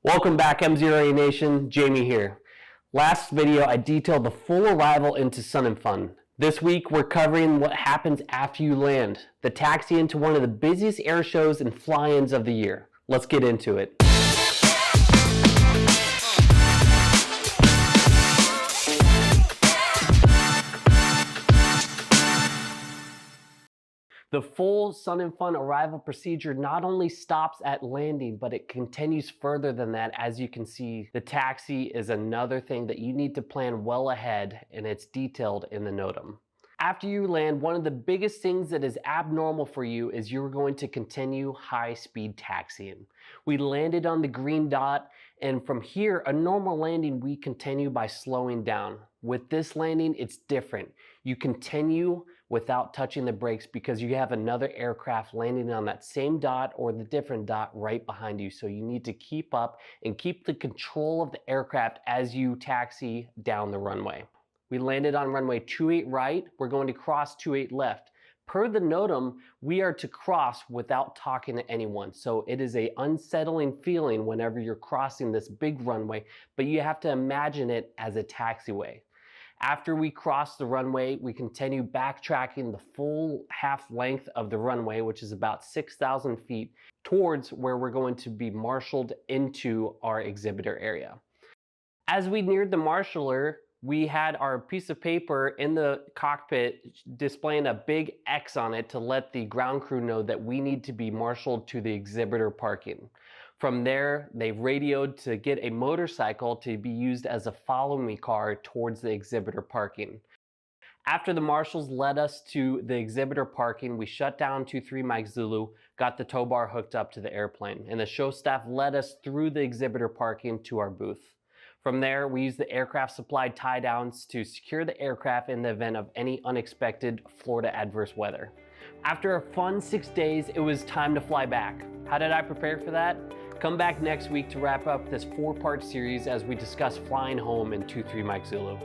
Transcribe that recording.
Welcome back, MzeroA Nation. Jamie here. Last video, I detailed the full arrival into Sun and Fun. This week, we're covering what happens after you land, the taxi into one of the busiest air shows and fly-ins of the year. Let's get into it. The full Sun and Fun arrival procedure not only stops at landing, but it continues further than that. As you can see, the taxi is another thing that you need to plan well ahead, and it's detailed in the NOTAM. After you land, one of the biggest things that is abnormal for you is you're going to continue high-speed taxiing. We landed on the green dot, and from here, a normal landing, we continue by slowing down. With this landing, it's different. You continue without touching the brakes because you have another aircraft landing on that same dot or the different dot right behind you. So you need to keep up and keep the control of the aircraft as you taxi down the runway. We landed on runway 28 right. We're going to cross 28 left. Per the NOTAM, we are to cross without talking to anyone. So it is an unsettling feeling whenever you're crossing this big runway, but you have to imagine it as a taxiway. After we cross the runway, we continue backtracking the full half length of the runway, which is about 6,000 feet, towards where we're going to be marshaled into our exhibitor area. As we neared the marshaller, we had our piece of paper in the cockpit displaying a big X on it to let the ground crew know that we need to be marshaled to the exhibitor parking. From there, they radioed to get a motorcycle to be used as a follow-me car towards the exhibitor parking. After the marshals led us to the exhibitor parking, we shut down 23 Mike Zulu, got the tow bar hooked up to the airplane, and the show staff led us through the exhibitor parking to our booth. From there, we used the aircraft supplied tie downs to secure the aircraft in the event of any unexpected Florida adverse weather. After a fun 6 days, it was time to fly back. How did I prepare for that? Come back next week to wrap up this 4-part series as we discuss flying home in 23 Mike Zulu.